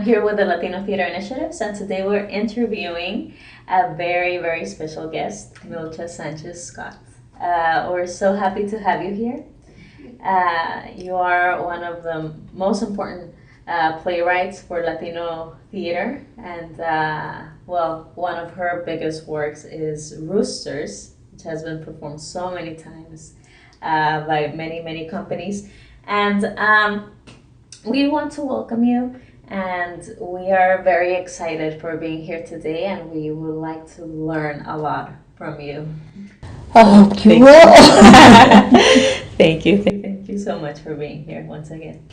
here with the Latino Theater Initiatives, and today we're interviewing a very, very special guest, Milcha Sanchez-Scott. We're so happy to have you here. You are one of the most important playwrights for Latino theater, and one of her biggest works is Roosters, which has been performed so many times by many, many companies. And we want to welcome you, and we are very excited for being here today, and we would like to learn a lot from you. Oh, you will. Thank you. Thank you so much for being here once again.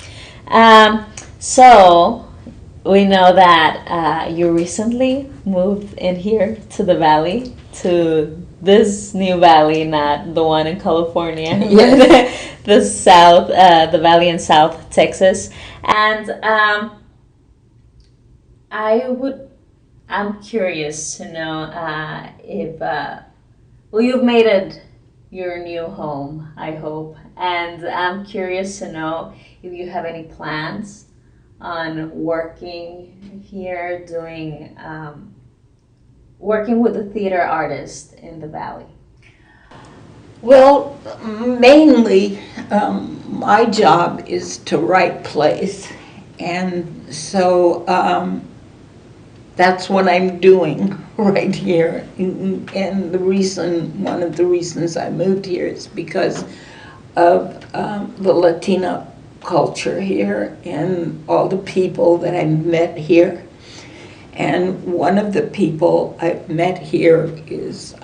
So we know that you recently moved in here to the Valley, to this new valley, not the one in California. Yes. The South, the Valley in South Texas. And I'm curious to know if, you've made it your new home, I hope. And I'm curious to know if you have any plans on working here, working with a theater artist in the Valley. Well, mainly my job is to write plays, and so that's what I'm doing right here. And one of the reasons I moved here is because of the Latina culture here and all the people that I met here. And one of the people I've met here is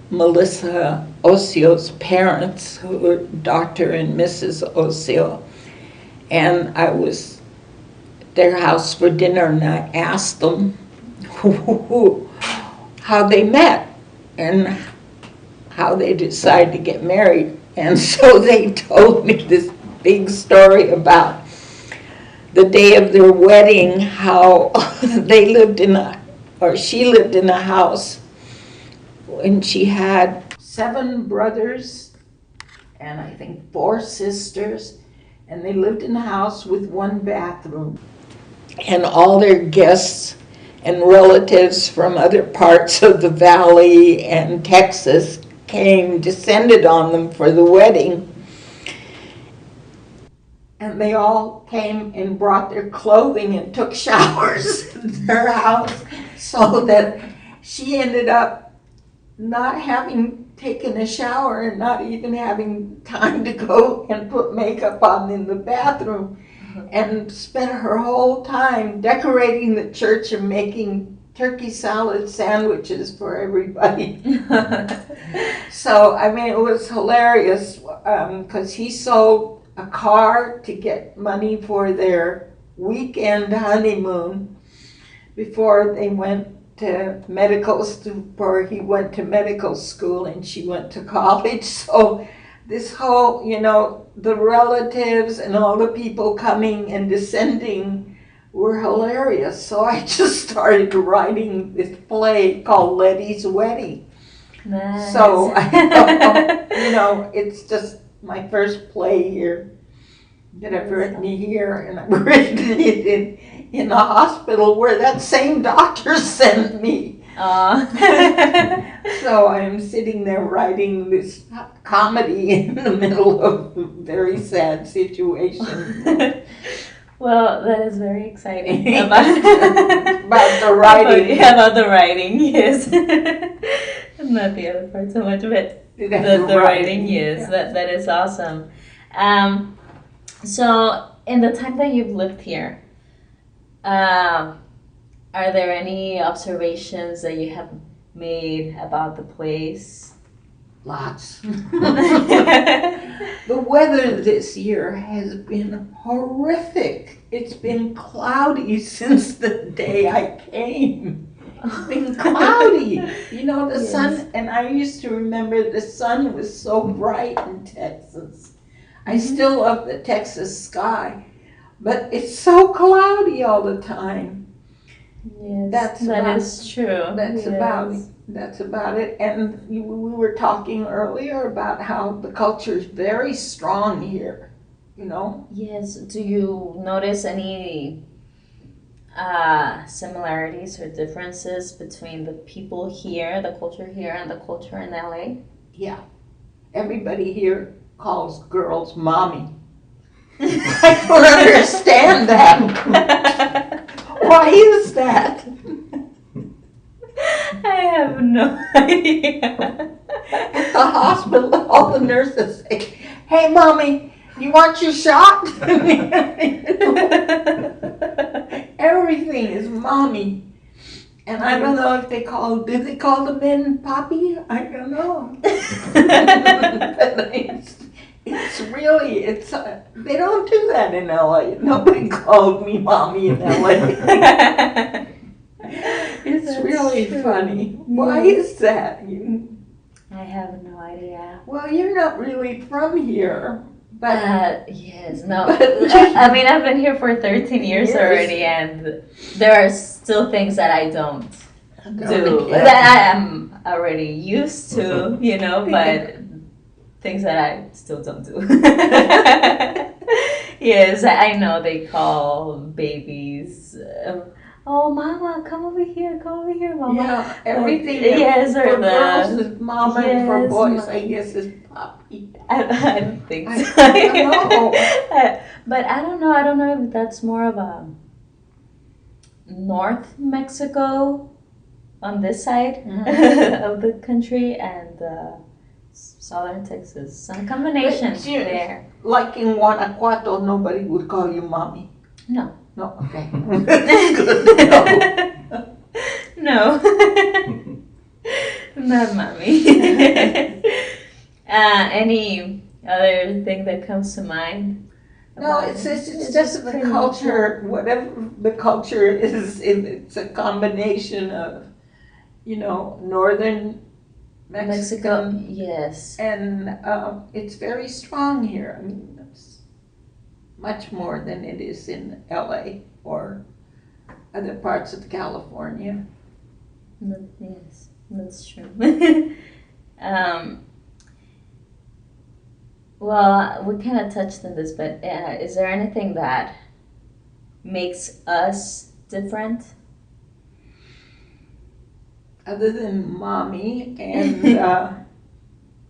Melissa Ocio's parents, who were Dr. and Mrs. Ocio. And I was at their house for dinner, and I asked them how they met and how they decided to get married. And so they told me this big story about the day of their wedding, how she lived in a house, and she had 7 brothers and I think 4 sisters, and they lived in a house with 1 bathroom. And all their guests and relatives from other parts of the valley and Texas descended on them for the wedding. And they all came and brought their clothing and took showers in their house, so that she ended up not having taken a shower and not even having time to go and put makeup on in the bathroom, and spent her whole time decorating the church and making turkey salad sandwiches for everybody. So, I mean, it was hilarious because he sold a car to get money for their weekend honeymoon before they went to he went to medical school and she went to college. So this whole, the relatives and all the people coming and descending were hilarious. So I just started writing this play called Letty's Wedding. Nice. So, it's just my first play here that I've written here, and I've written it in a hospital where that same doctor sent me. So I'm sitting there writing this comedy in the middle of a very sad situation. Well, that is very exciting. About the writing. About the writing, yes. Not the other part so much, but the writing, yes. Yeah. That is awesome. So, in the time that you've lived here, are there any observations that you have made about the place? Lots. The weather this year has been horrific. It's been cloudy since the day I came. It's been cloudy. The yes. Sun, and I used to remember the sun was so bright in Texas. I still love the Texas sky, but it's so cloudy all the time. Yes, that is true. That's about it. And we were talking earlier about how the culture is very strong here, Yes. Do you notice any similarities or differences between the people here, the culture here, and the culture in LA? Yeah. Everybody here calls girls mommy. I don't understand that. Why is that? I have no idea. At the hospital, all the nurses say, "Hey, mommy, you want your shot?" Everything is mommy. And I don't know if do they call the men Poppy? I don't know. But it's really, they don't do that in LA. Nobody called me mommy in LA. It's really true. funny. Why is that? I have no idea. Well, you're not really from here, but Yes, no. I mean, I've been here for 13 years already, and there are still things that I don't do that I am already used to, you know, but things that I still don't do. Yes, I know they call babies, oh, mama, come over here, mama. yeah, everything. Yes, for or girls is mama, and for yes, boys, I guess, is Poppy. I don't think so. I don't know. But I don't know if that's more of a North Mexico on this side of the country and Southern Texas. Some combination But you- there. Like in Guanajuato, nobody would call you mommy. No. No, okay. That's good to know. No. Not mommy. Any other thing that comes to mind? No, about it's it? just the pretty culture, whatever the culture is, it's a combination of, northern Mexico, Mexican, yes. and it's very strong here. I mean, it's much more than it is in LA or other parts of California. Yes, that's true. Well, we kind of touched on this, but is there anything that makes us different? Other than mommy and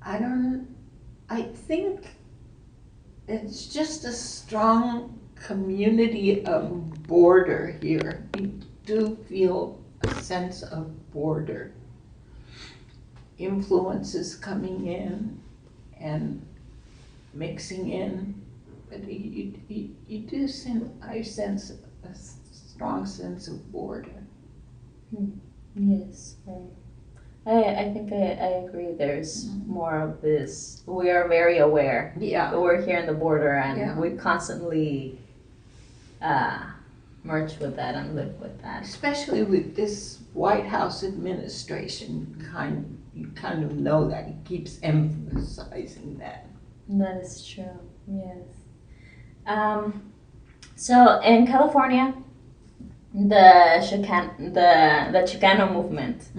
I think it's just a strong community of border here. You do feel a sense of border. Influences coming in and mixing in, but I sense a strong sense of border. Yes, I think I agree. There's more of this. We are very aware. Yeah. We're here in the border, and Yeah. we constantly merge with that and live with that. Especially with this White House administration, you kind of know that. He keeps emphasizing that. That is true. Yes. So in California, the Chicano movement,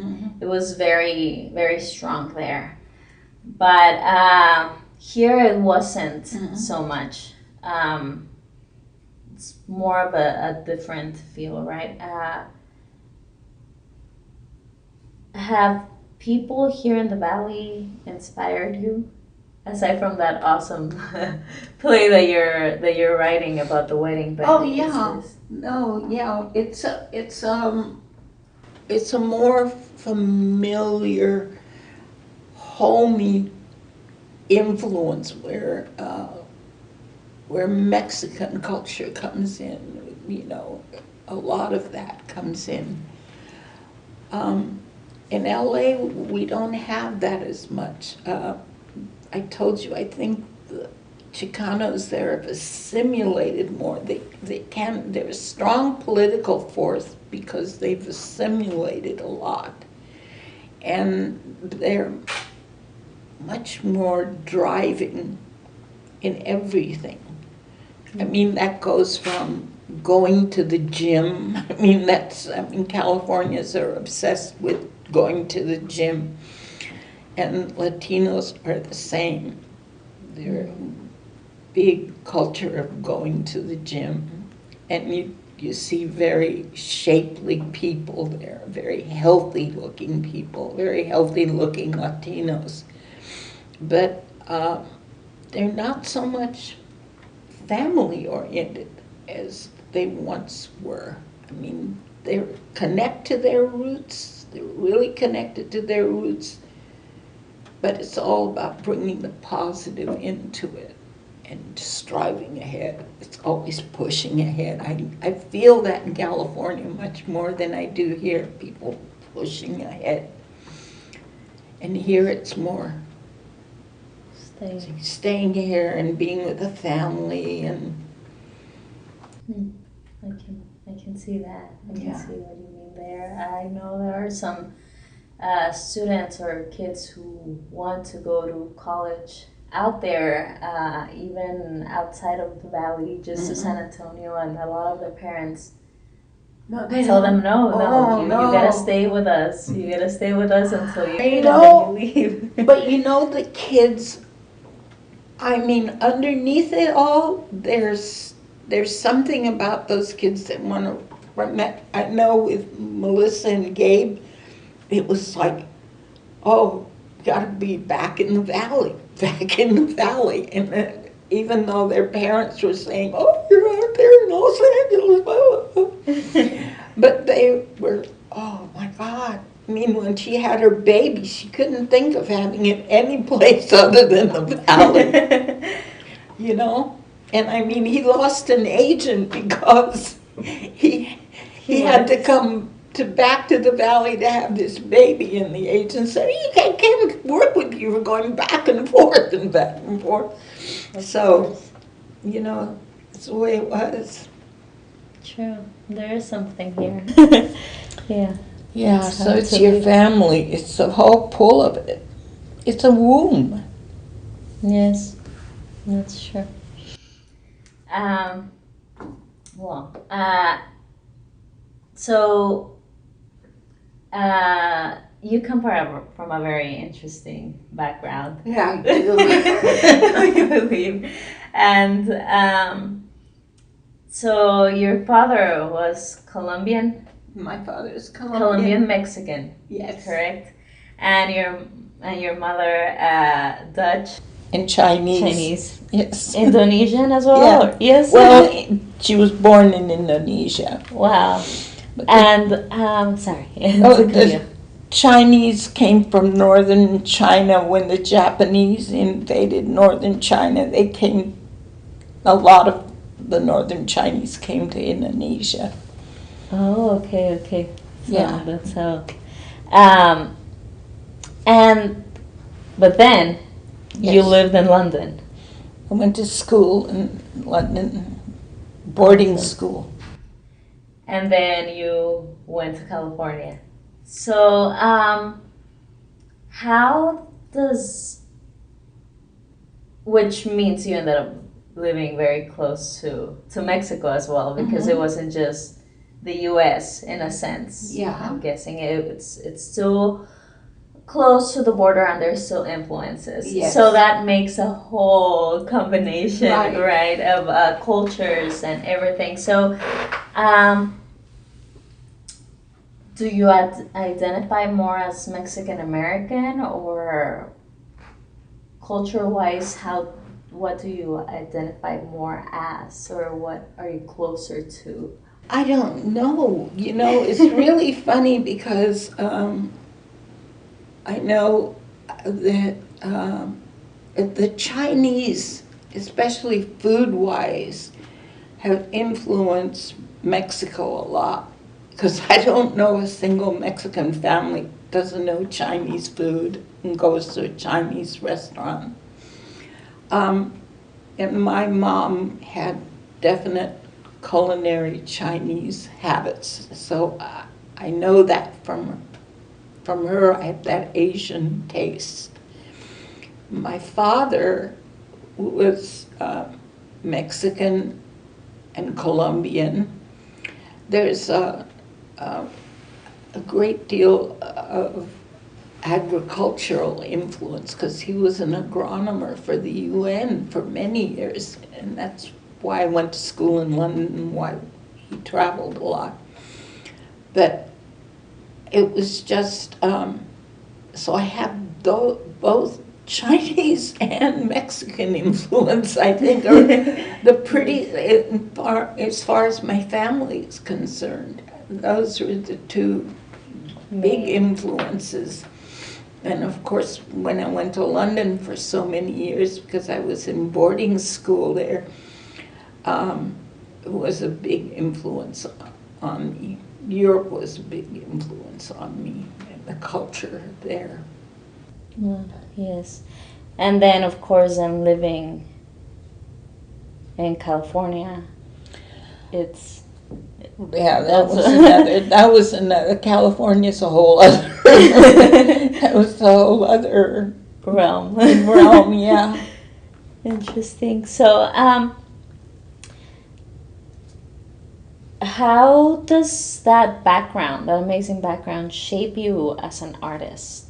it was very, very strong there, but here it wasn't so much. It's more of a different feel, right? Have people here in the Valley inspired you? Aside from that awesome play that you're writing about the wedding, but Oh yeah, no, yeah, it's a more familiar, homey influence where Mexican culture comes in. A lot of that comes in. In LA, we don't have that as much. I told you, I think the Chicanos there have assimilated more. They're a strong political force because they've assimilated a lot. And they're much more driving in everything. I mean, that goes from going to the gym. Californians are obsessed with going to the gym. And Latinos are the same. They're a big culture of going to the gym. And you see very shapely people there, very healthy looking people, very healthy looking Latinos. But they're not so much family oriented as they once were. I mean, they connect to their roots, they're really connected to their roots, but it's all about bringing the positive into it and striving ahead. It's always pushing ahead. I feel that in California much more than I do here, people pushing ahead. And here it's more staying here and being with the family. And I can see that. I can see what you mean there. I know there are some students or kids who want to go to college out there, even outside of the valley, just to San Antonio, and a lot of their parents tell them, you gotta stay with us. You gotta stay with us until you leave. But you know, the kids, I mean, underneath it all, there's something about those kids that want to. I know with Melissa and Gabe, it was like, oh, gotta be back in the valley. And even though their parents were saying, oh, you're out there in Los Angeles, blah, blah, blah. But they were, oh my God. I mean, when she had her baby, she couldn't think of having it any place other than the valley. You know? And I mean, he lost an agent because he had to come back to the valley to have this baby, and the agent said, I can't work with you. We're going back and forth and back and forth. So, you know, it's the way it was. True. There is something here. Yeah, so it's your family. It's the whole pull of it. It's a womb. Yes, that's true. So you come from a very interesting background. Yeah, I do. I believe. And so your father was Colombian? My father is Colombian. Colombian Mexican. Yes. Correct. And your mother Dutch? And Chinese. Chinese. Yes. Indonesian as well? Yeah. Yes. Well, she was born in Indonesia. Wow. But sorry. the Chinese came from northern China when the Japanese invaded northern China. A lot of the northern Chinese came to Indonesia. Oh, okay. So Yeah. that's how. But then you Yes. lived in London. I went to school in London, boarding school. And then you went to California. So, which means you ended up living very close to Mexico as well, because it wasn't just the U.S. in a sense. Yeah. I'm guessing it's still close to the border, and there's still influences. Yes. So that makes a whole combination, Right. of cultures and everything. So, do you identify more as Mexican American, or culture-wise, what do you identify more as, or what are you closer to? I don't know. You know, it's really funny because I know that the Chinese, especially food-wise, have influenced Mexico a lot. Because I don't know a single Mexican family doesn't know Chinese food and goes to a Chinese restaurant. And my mom had definite culinary Chinese habits, so I know that from her. I have that Asian taste. My father was Mexican and Colombian. There's a great deal of agricultural influence because he was an agronomer for the UN for many years, and that's why I went to school in London, why He traveled a lot. But it was just, so I have both Chinese and Mexican influence, I think, are the pretty, as far as my family is concerned. Those were the two big influences. And of course, when I went to London for so many years, because I was in boarding school there, it was a big influence on me. Europe was a big influence on me, and the culture there. Yes. And then, of course, I'm living in California. It's... Yeah, that was another, California's a whole other, that was a whole other realm, yeah. Interesting. So, how does that background, that amazing background, shape you as an artist?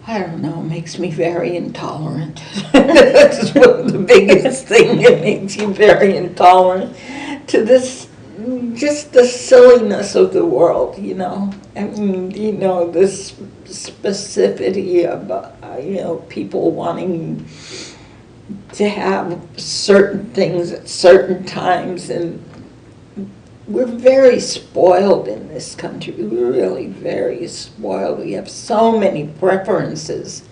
I don't know, it makes me very intolerant. That's the biggest thing, it makes you very intolerant to this, just the silliness of the world, you know. I mean, you know, this specificity of, people wanting to have certain things at certain times, and we're very spoiled in this country. We're really very spoiled. We have so many preferences,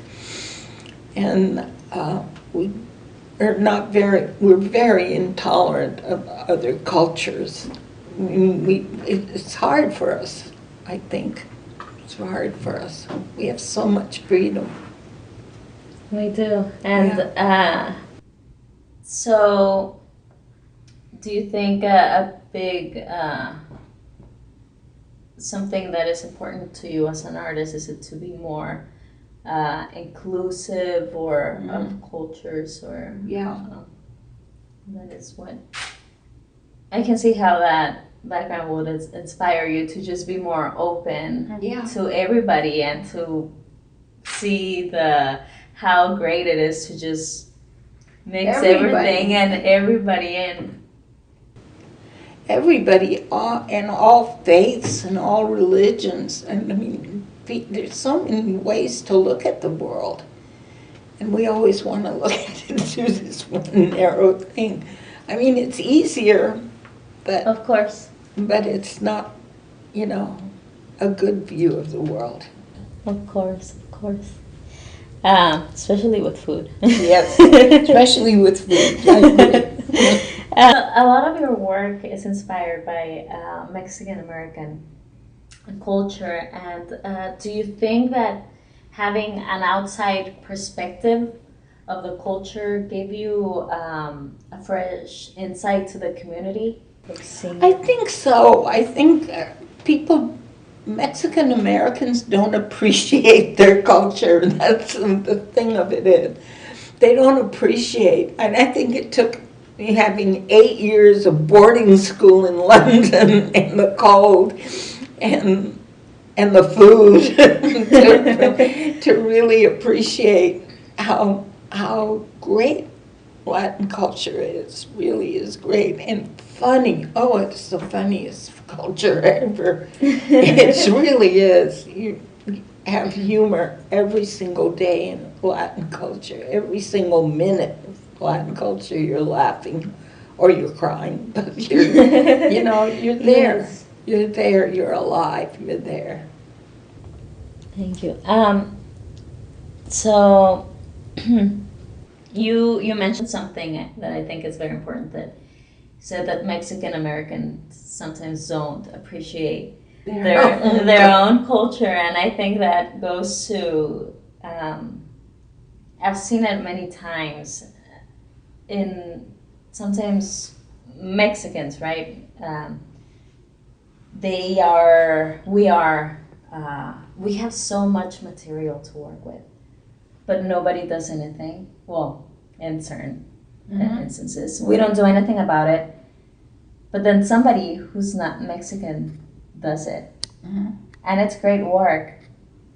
and we're very intolerant of other cultures. I mean, it's hard for us, I think. It's hard for us. We have so much freedom. We do. And so do you think a big something that is important to you as an artist, is it to be more inclusive or of cultures, or that is what I can see how that background would inspire you to just be more open to everybody and to see how great it is to just mix everything and everybody in. Everybody, and all faiths and all religions. And I mean, there's so many ways to look at the world. And we always want to look at it through this one narrow thing. I mean, it's easier, but... Of course. But it's not, a good view of the world. Of course. Especially with food. Yes, especially with food. I agree. A lot of your work is inspired by Mexican-American culture, and do you think that having an outside perspective of the culture gave you a fresh insight to the community? I think so. I think Mexican Americans don't appreciate their culture. That's the thing of it is. They don't appreciate, and I think it took me having 8 years of boarding school in London and the cold and the food to really appreciate how great Latin culture is. Really is great and funny. Oh, it's the funniest culture ever. It really is. You have humor every single day in Latin culture. Every single minute of Latin culture, you're laughing or you're crying, but you're you're there. Yes. You're there. You're alive. You're there. Thank you. So you mentioned something that I think is very important, that you said that Mexican Americans sometimes don't appreciate their own culture, and I think that goes to I've seen it many times in sometimes Mexicans, right? We have so much material to work with, but nobody does anything. Well, in certain instances, we don't do anything about it. But then somebody who's not Mexican does it, and it's great work.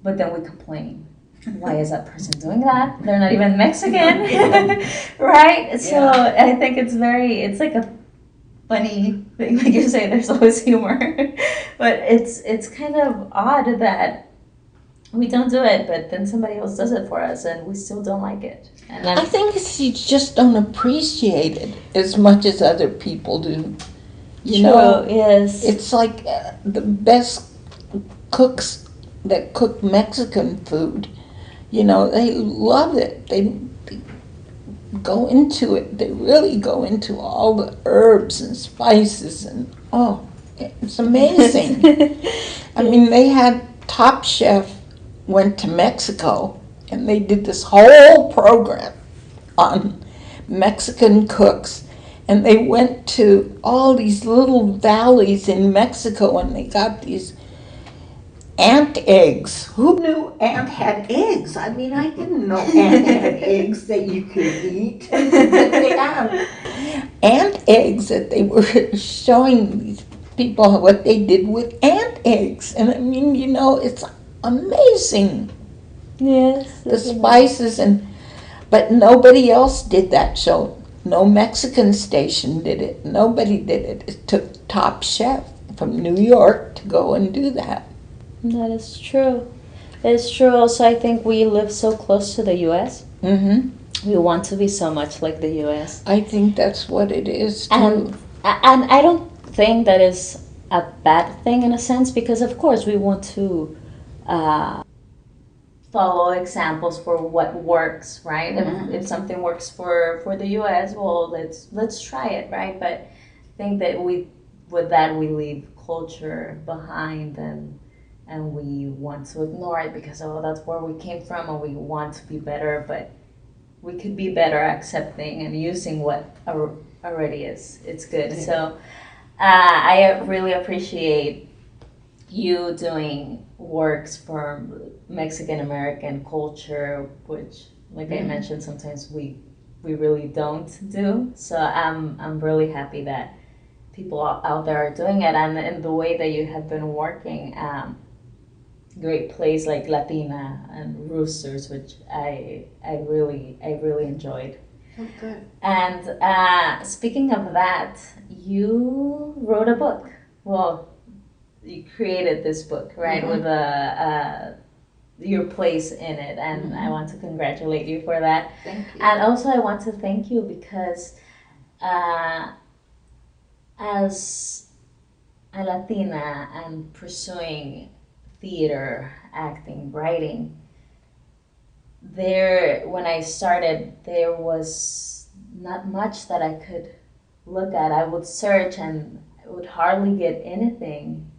But then we complain. Why is that person doing that? They're not even Mexican, right? So I think it's like funny thing, like you say, there's always humor. But it's kind of odd that we don't do it, but then somebody else does it for us, and we still don't like it. And I think it's you just don't appreciate it as much as other people do. You know, yes. it's like the best cooks that cook Mexican food. You know, they love it. They go into it. They really go into all the herbs and spices, and it's amazing. I mean, they had Top Chef went to Mexico, and they did this whole program on Mexican cooks, and they went to all these little valleys in Mexico, and they got these ant eggs. Who knew ant had eggs? I mean, I didn't know ant had eggs that you could eat. But they have ant eggs that they were showing these people what they did with ant eggs. And I mean, you know, it's amazing. Yes. The spices but nobody else did that show. No Mexican station did it. Nobody did it. It took Top Chef from New York to go and do that. That is true. It's true. Also, I think we live so close to the U.S. Mm-hmm. We want to be so much like the U.S. I think that's what it is, too. And I don't think that is a bad thing in a sense, because of course we want to follow examples for what works, right? Mm-hmm. If something works for the U.S., well, let's try it, right? But I think that with that we leave culture behind, and we want to ignore it because that's where we came from, and we want to be better, but we could be better accepting and using what already is. It's good. Yeah. So I really appreciate you doing works for Mexican American culture, which, like I mentioned, sometimes we really don't do. So I'm really happy that people out there are doing it, and the way that you have been working. Great plays like Latina and Roosters, which I really enjoyed. Oh, good. And speaking of that, you wrote a book. Well, you created this book, right, with your place in it, and I want to congratulate you for that. Thank you. And also, I want to thank you because as a Latina and pursuing theater, acting, writing, when I started, there was not much that I could look at. I would search and I would hardly get anything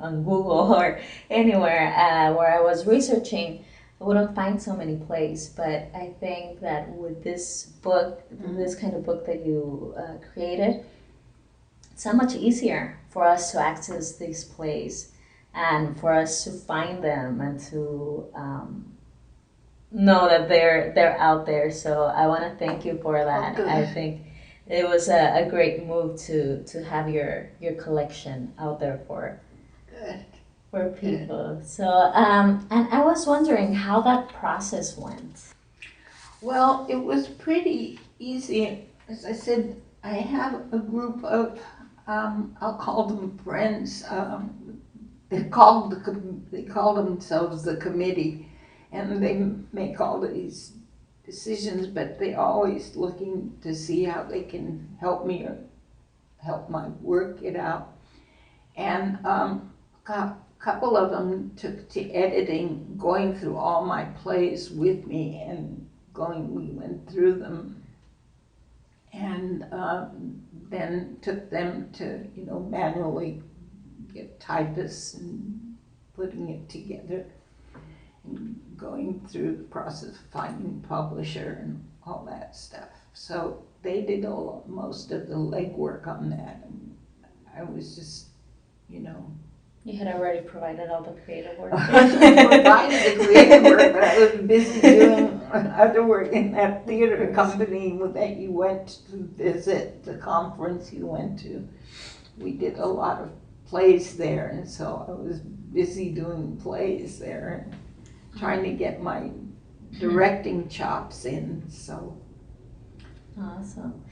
on Google or anywhere where I was researching. I wouldn't find so many plays, but I think that with this book, this kind of book that you created, it's so much easier for us to access these plays and for us to find them and to know that they're out there. So I want to thank you for that. Oh, I think it was a great move to have your collection out there for people. Good. So and I was wondering how that process went. Well, it was pretty easy. As I said, I have a group of I'll call them friends. They call themselves the committee, and they make all these decisions, but they're always looking to see how they can help me or help my work get out. And a couple of them took to editing, going through all my plays with me, and we went through them, and then took them to manually get typists and putting it together and going through the process of finding a publisher and all that stuff. So they did most of the legwork on that, and I was just, You had already provided all the creative work. I provided the creative work, but I was busy doing other work in that theater company that you went to visit, the conference you went to. We did a lot of plays there, and so I was busy doing plays there and trying to get my directing chops in. So awesome.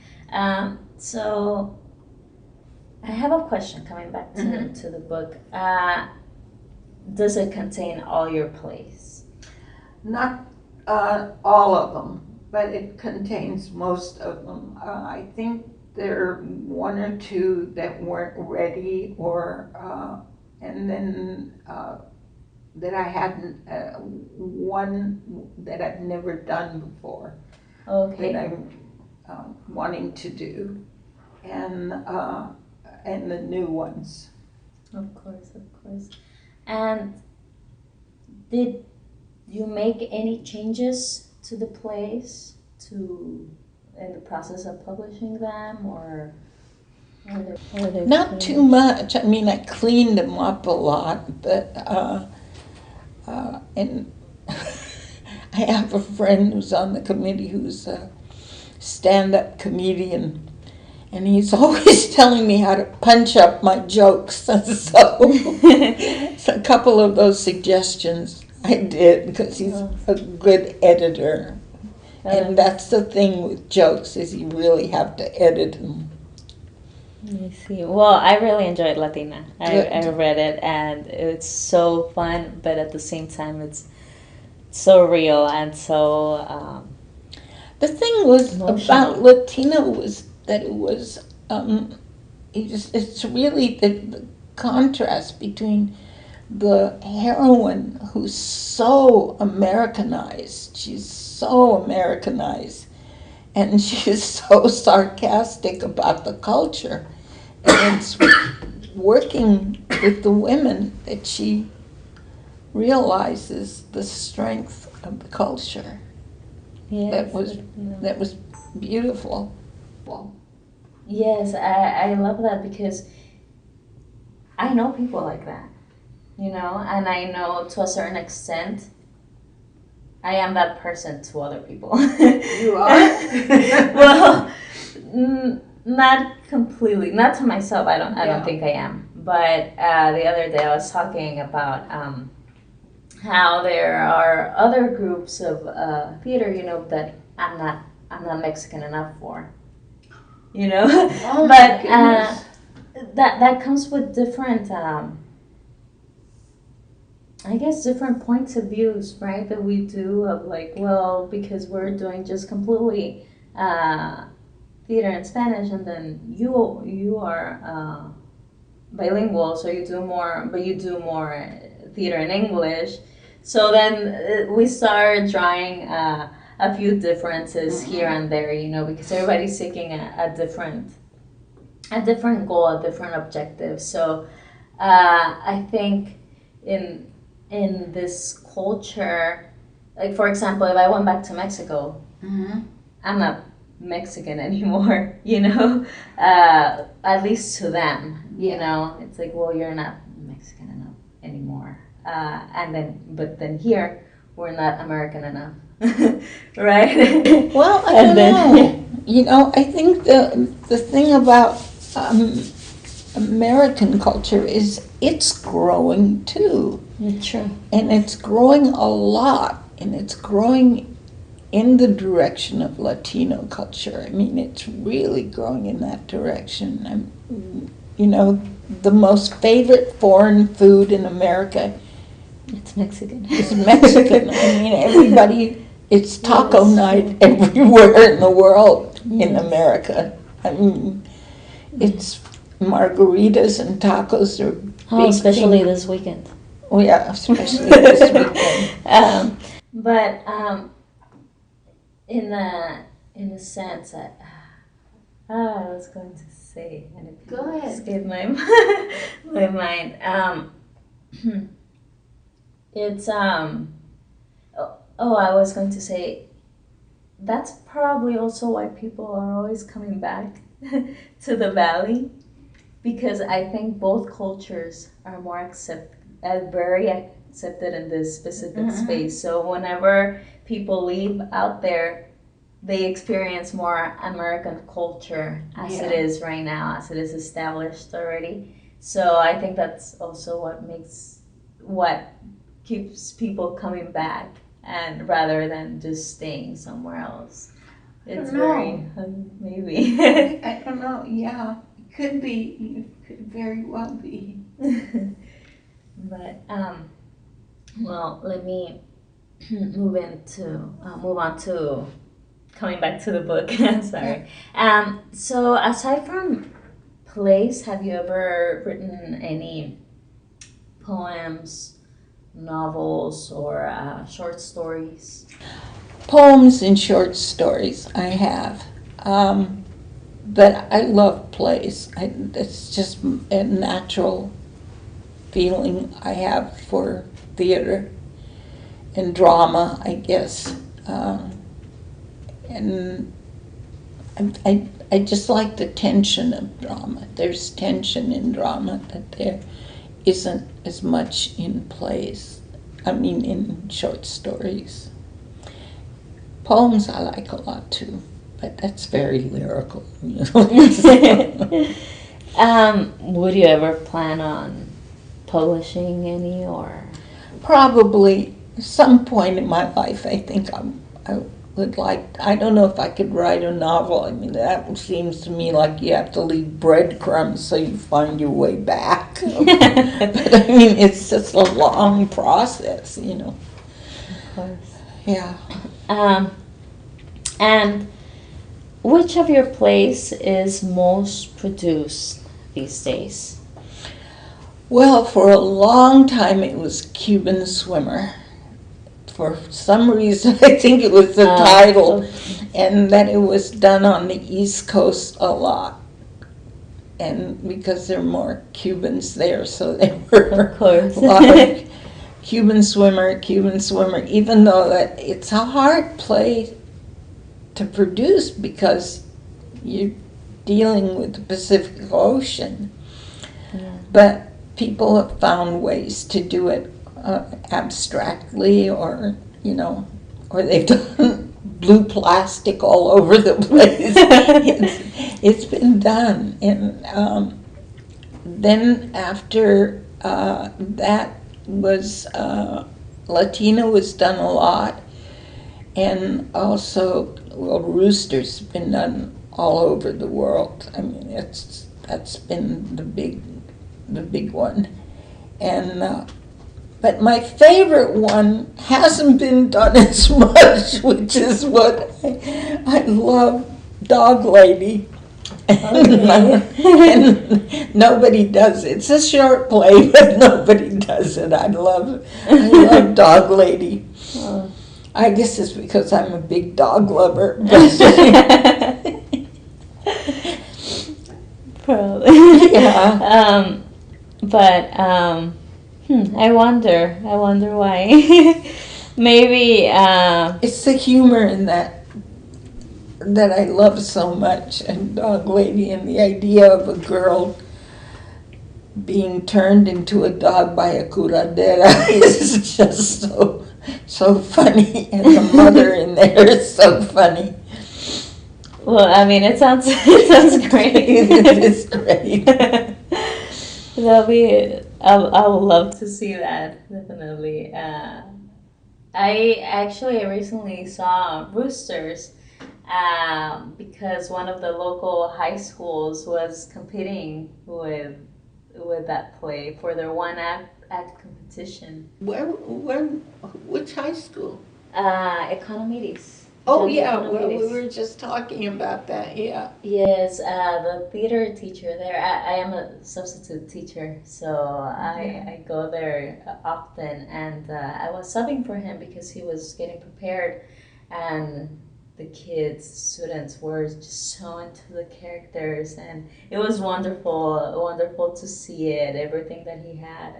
So I have a question coming back to the book. Does it contain all your plays? Not all of them, but it contains most of them. I think there are one or two that weren't ready, or and then that I hadn't, one that I've never done before. Okay. That I'm wanting to do, and the new ones. Of course. And did you make any changes to the plays in the process of publishing them, or were they Not too much. I mean, I cleaned them up a lot, but and I have a friend who's on the committee who's a stand-up comedian, and he's always telling me how to punch up my jokes. So a couple of those suggestions I did, because he's a good editor. And that's the thing with jokes, is you really have to edit them. I see. Well, I really enjoyed Latina. I read it, and it's so fun, but at the same time, it's so real and so. The thing was about Latina was that it was, it's really the contrast between the heroine, who's so Americanized. She's so Americanized, and she's so sarcastic about the culture. And it's working with the women that she realizes the strength of the culture. Yes. That was beautiful. Yes, I love that, because I know people like that, and I know to a certain extent I am that person to other people. You are? Well, not completely, not to myself. I don't think I am. But the other day I was talking about how there are other groups of theater, that I'm not Mexican enough for, Oh, but that comes with different, I guess, different points of views, right? That we do of because we're doing just completely theater in Spanish, and then you are bilingual, so you do more theater in English. So then we start drawing a few differences here and there, because everybody's seeking a different goal, a different objective. So I think in this culture, like, for example, if I went back to Mexico, I'm not Mexican anymore, at least to them, it's like, well, you're not Mexican enough anymore. But then here, we're not American enough, right? Well, I don't know. I think the thing about American culture is it's growing too. True. And it's growing a lot, and it's growing in the direction of Latino culture. I mean, it's really growing in that direction. The most favorite foreign food in America, it's Mexican. It's Mexican. I mean, everybody, it's taco night everywhere in the world in America. I mean, it's margaritas and tacos are big especially thing. This weekend. Oh yeah, especially this weekend. But in a sense, that I was going to say, and it Go ahead. escaped my mind. It's I was going to say, that's probably also why people are always coming back to the Valley, because I think both cultures are more very accepted in this specific space. So whenever people leave out there, they experience more American culture as it is right now, as it is established already. So I think that's also what keeps people coming back, and rather than just staying somewhere else. It's very maybe. I don't know. Yeah, it could be. Could very well be. But well, let me move on to coming back to the book. Sorry. So aside from plays, have you ever written any poems, novels, or short stories? Poems and short stories I have. But I love plays. It's just a natural feeling I have for theater and drama, I guess. And I just like the tension of drama. There's tension in drama that there isn't as much in plays. I mean, in short stories. Poems I like a lot too, but that's very lyrical. Would you ever plan on publishing any, or? Probably some point in my life, I think I would like. I don't know if I could write a novel. I mean, that seems to me like you have to leave breadcrumbs so you find your way back. But I mean, it's just a long process, you know. Of course. Yeah. And which of your plays is most produced these days? Well, for a long time it was Cuban Swimmer. For some reason, I think it was the title, and that it was done on the East Coast a lot. And because there are more Cubans there, so there were Of course. a lot of Cuban Swimmer, even though that it's a hard play to produce because you're dealing with the Pacific Ocean. Yeah. But people have found ways to do it abstractly, or, you know, or they've done blue plastic all over the place. It's been done. And then after that was, Latina was done a lot. And also, well, Rooster's been done all over the world. I mean, that's been the big one. And but my favorite one hasn't been done as much, which is what I love, Dog Lady. And nobody does it. It's a short play, but nobody does it. I love Dog Lady. Oh. I guess it's because I'm a big dog lover. Probably. Yeah. I wonder why. Maybe. It's the humor in that I love so much, and Dog Lady, and the idea of a girl being turned into a dog by a curadera is just so funny, and the mother in there is so funny. Well, I mean, it sounds great. It is great. That'll be. I would love to see that, definitely. I recently saw Roosters because one of the local high schools was competing with that play for their one act competition. Which high school? Economides. Oh yeah, well, we were just talking about that. Yeah. Yes, the theater teacher there. I am a substitute teacher, so I go there often, and I was subbing for him because he was getting prepared, and the students were just so into the characters, and it was wonderful to see it, everything that he had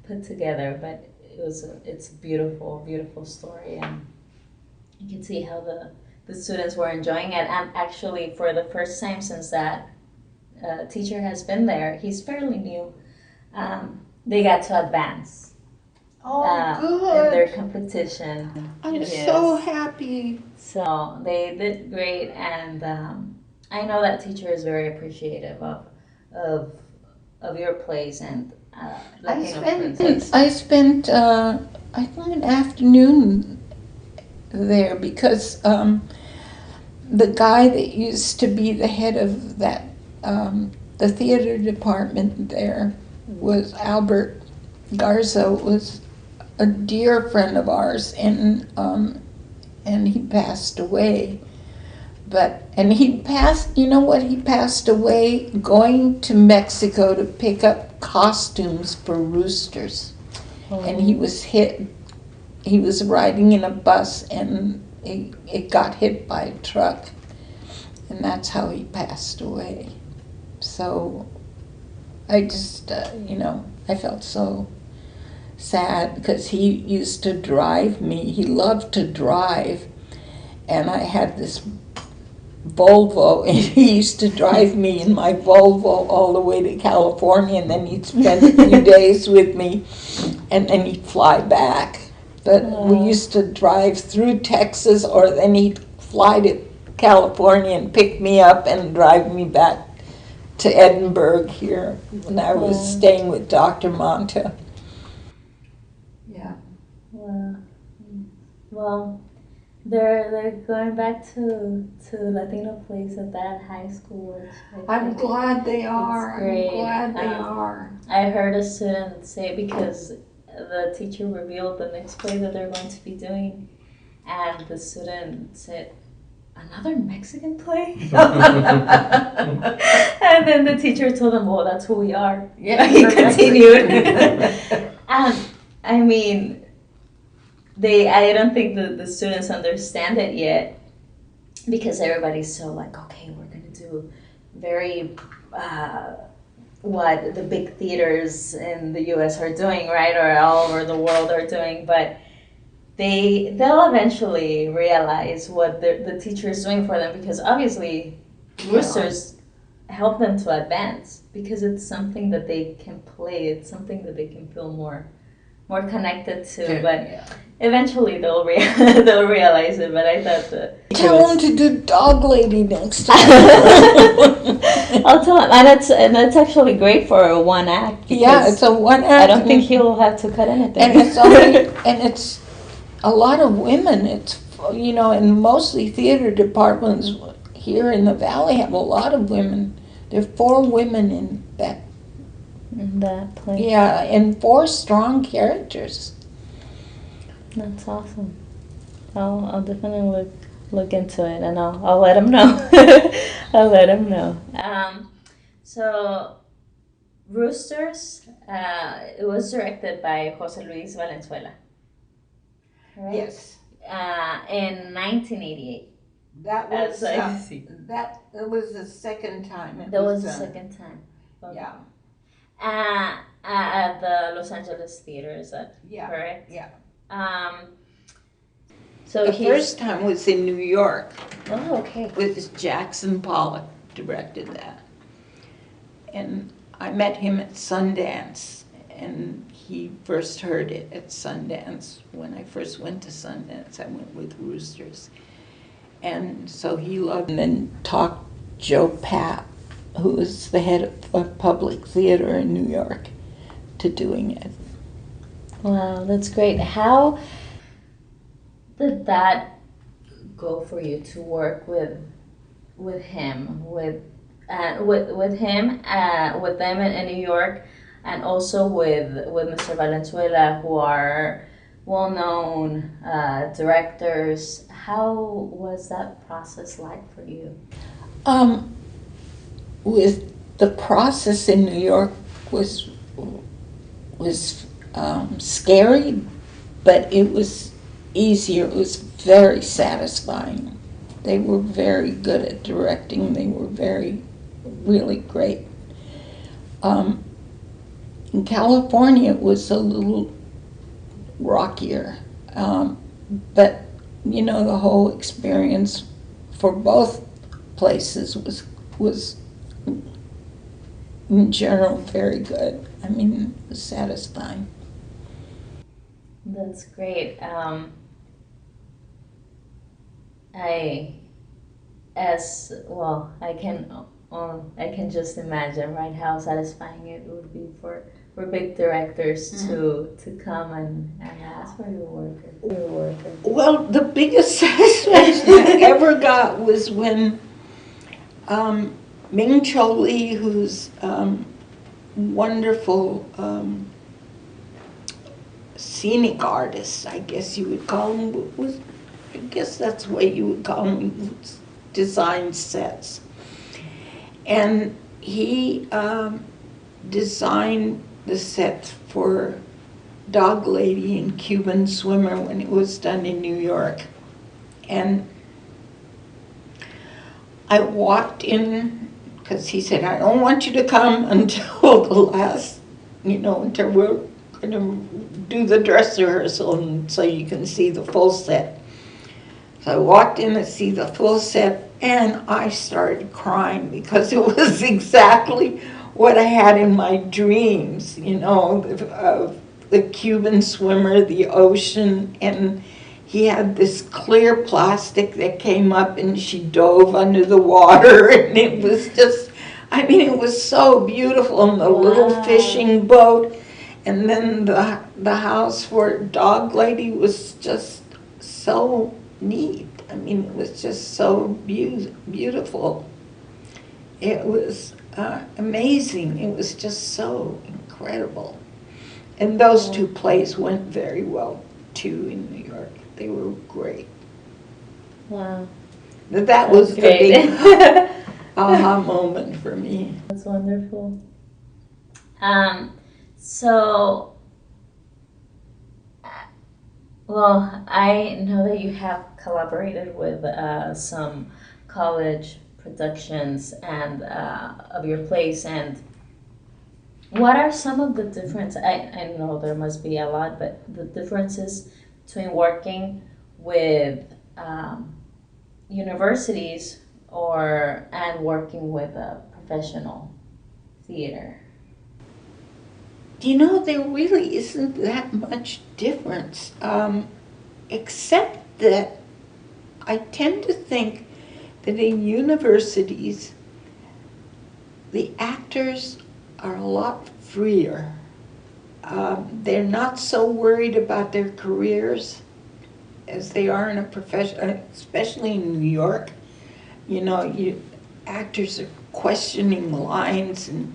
put together. But it's a beautiful story, and you can see how the students were enjoying it. And actually, for the first time since that teacher has been there, he's fairly new, they got to advance Good. in their competition. I'm so happy. So they did great, and I know that teacher is very appreciative of your plays and Latino plays. I spent I think an afternoon there because the guy that used to be the head of that the theater department there was Albert Garza, was a dear friend of ours, and he passed away. And he passed, you know what, he passed away going to Mexico to pick up costumes for roosters. Oh. And he was riding in a bus, and it got hit by a truck. And that's how he passed away. So I just, I felt so sad because he used to drive me. He loved to drive. And I had this Volvo, and he used to drive me in my Volvo all the way to California, and then he'd spend a few days with me, and then he'd fly back. But we used to drive through Texas, or then he'd fly to California and pick me up and drive me back to Edinburg here when I was staying with Dr. Monta. Yeah. Well, they're going back to Latino plays at that high school. I'm glad they are. Great. I'm glad they are. I heard a student say, because the teacher revealed the next play that they're going to be doing, and the student said, "Another Mexican play?" And then the teacher told them, "Well, that's who we are." Yeah, he continued. I mean, I don't think the students understand it yet, because everybody's so like, okay, we're going to do very, what the big theaters in the U.S. are doing, right? Or all over the world are doing, but they'll eventually realize what the teacher is doing for them, because obviously roosters help them to advance, because it's something that they can play, it's something that they can feel more connected to, but eventually they'll realize it. But I thought tell them to do Dog Lady next time. I'll tell him, and it's actually great for a one act. Yeah, it's a one act. I don't think he'll have to cut anything. And it's a lot of women. It's and mostly theater departments here in the Valley have a lot of women. There are 4 women in that play. Yeah, and 4 strong characters. That's awesome. I'll definitely look into it, and I'll let him know. I'll let him know. So, Roosters, it was directed by Jose Luis Valenzuela. Right? Yes. In 1988. That was it was the second time. That was the second time. Okay. Yeah. At the Los Angeles Theater, is that correct? Yeah. So the first time was in New York. Oh, okay. With Jackson Pollock directed that. And I met him at Sundance, and he first heard it at Sundance. When I first went to Sundance, I went with Roosters. And so he loved it, and then talked Joe Papp, who was the head of public theater in New York, to doing it. Wow, that's great. How did that go for you to work with him, with them in New York, and also with Mr. Valenzuela, who are well-known directors? How was that process like for you? With the process in New York was scary, but it was easier. It was very satisfying. They were very good at directing. They were really great. In California, it was a little rockier, but the whole experience for both places was in general very good. I mean, it was satisfying. That's great. I can just imagine, right, how satisfying it would be for big directors to come and ask for your work. Well, the biggest satisfaction I ever got was when Milcha Lee, who's wonderful scenic artist, I guess you would call him. I guess that's the way you would call him. Design sets, and he designed the set for Dog Lady and Cuban Swimmer when it was done in New York. And I walked in, because he said, I don't want you to come until the last, until we're going to do the dress rehearsal, and so you can see the full set. So I walked in to see the full set, and I started crying because it was exactly what I had in my dreams, of the Cuban Swimmer, the ocean, and he had this clear plastic that came up and she dove under the water, and it was just, it was so beautiful, and the little fishing boat, and then the house for Dog Lady was just so neat. It was just so beautiful. It was amazing. It was just so incredible. And those two plays went very well, too, in New York. They were great. Wow. That was the big aha moment for me. That's wonderful. So, well, I know that you have collaborated with some college productions and of your plays, and what are some of the differences? I know there must be a lot, but the differences between working with universities and working with a professional theater? There really isn't that much difference, except that I tend to think that in universities, the actors are a lot freer. They're not so worried about their careers as they are in a profession, especially in New York. Actors are questioning lines and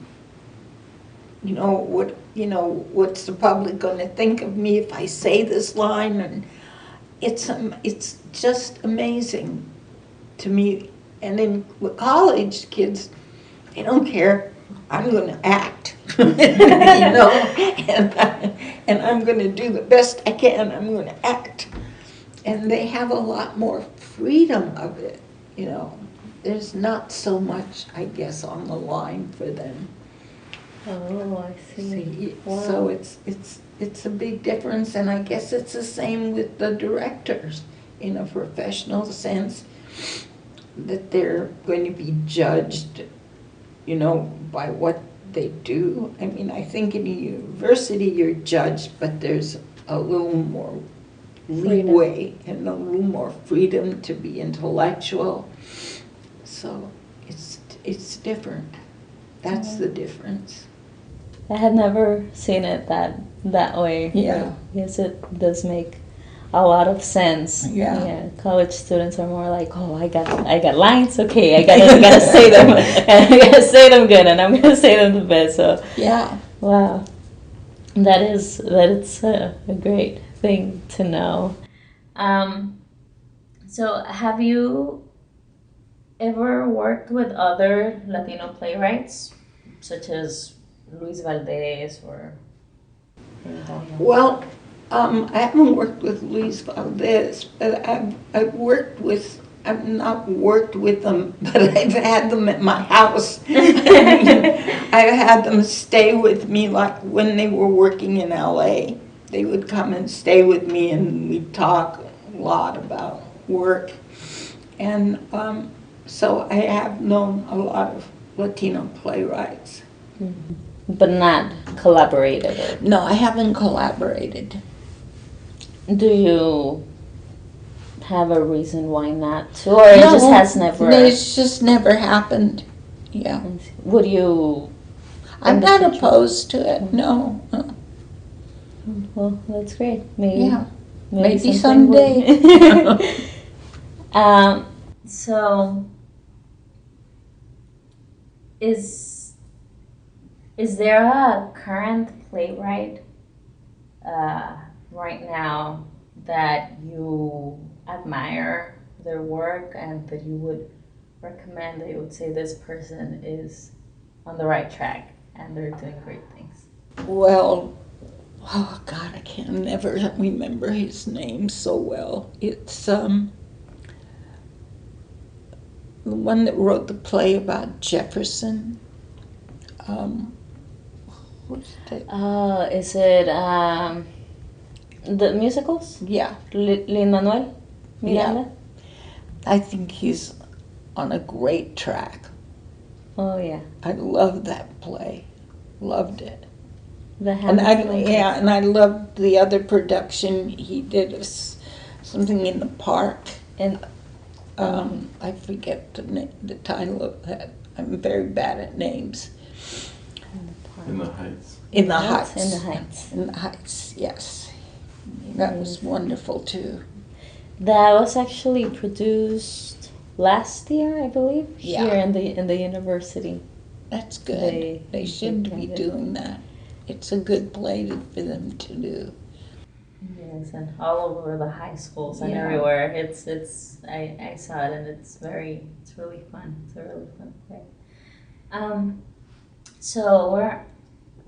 what's the public going to think of me if I say this line, and it's just amazing to me. And then with college kids, they don't care. I'm going to act, and I'm going to do the best I can. I'm going to act, and they have a lot more freedom of it. There's not so much, I guess, on the line for them. Oh, I see. Wow. So it's a big difference, and I guess it's the same with the directors in a professional sense, that they're going to be judged, by what they do. I think in a university you're judged, but there's a little more leeway and a little more freedom to be intellectual. So it's different. That's the difference. I had never seen it that way. Yeah. Yes, it does make a lot of sense. Yeah. College students are more like, oh, I got lines. Okay, I gotta say them, and I gotta say them good, and I'm gonna say them the best. So yeah. Wow, it's a great thing to know. So have you ever worked with other Latino playwrights, such as Luis Valdez or? Well, I haven't worked with Luis Valdez, but I've not worked with them, but I've had them at my house. I've had them stay with me, like when they were working in LA. They would come and stay with me, and we'd talk a lot about work. And so I have known a lot of Latino playwrights. Mm-hmm. But not collaborated? No, I haven't collaborated. Do you have a reason why not to? Or it just has never? It's just never happened. Yeah. Would you? I'm not opposed to it, no. Well, that's great. Maybe someday. So, is there a current playwright right now that you admire their work and that you would recommend, that you would say this person is on the right track and they're doing great things? Well, oh God, I can never remember his name so well. It's the one that wrote the play about Jefferson. What's that? Is it the musicals? Yeah, Lin-Manuel Miranda? I think he's on a great track. Oh yeah, I love that play. Loved it. the And Hamilton. and I loved the other production he did, something in the park. And I forget the title of that. I'm very bad at names. In the Heights. In the Heights. In the Heights. In the Heights, yes. That was wonderful too. That was actually produced last year, I believe, Yeah. here in the university. That's good. They should be doing that. It's a good play for them to do. Yes, and all over the high schools and Yeah. everywhere. I saw it and it's really fun. It's a really fun play. So we're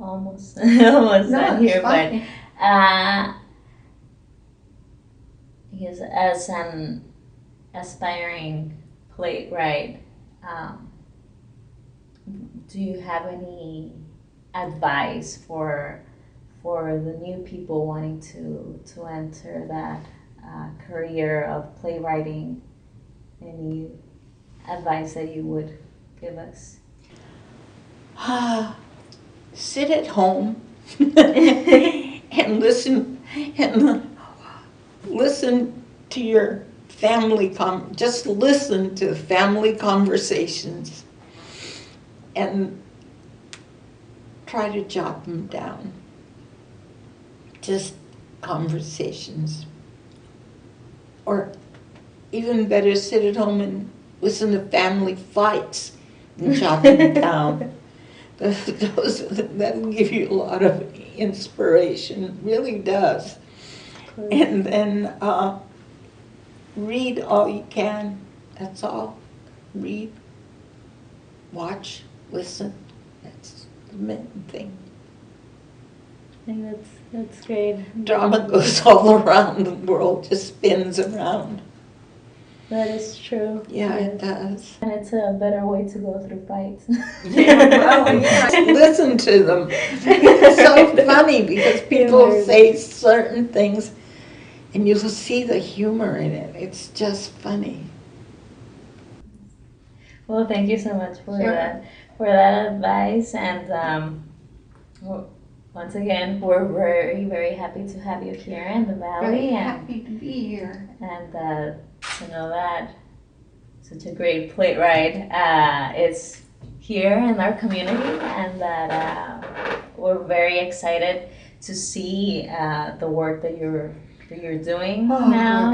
almost done here, but because as an aspiring playwright, do you have any advice for the new people wanting to enter that career of playwriting? Any advice that you would give us? Sit at home and listen to your family just listen to family conversations and try to jot them down. Just conversations. Or even better, sit at home and listen to family fights and jot them down. That'll give you a lot of inspiration, really does. Cool. And then read all you can, that's all. Read, watch, listen, that's the main thing. I think that's great. Drama goes all around the world, just spins around. That is true. Yeah, it does. And it's a better way to go through fights. Listen to them. It's so funny because people say certain things and you'll see the humor in it. It's just funny. Well, thank you so much for Sure. that advice, and once again, we're very, very happy to have you here in the Valley. Very happy to be here. And to know that such a great playwright is here in our community, and that we're very excited to see the work that you're doing now.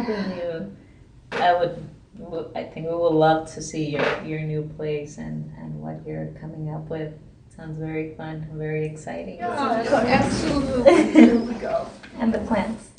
I think we would love to see your new plays and what you're coming up with. Sounds very fun, very exciting. Absolutely. Here we go. And the plants.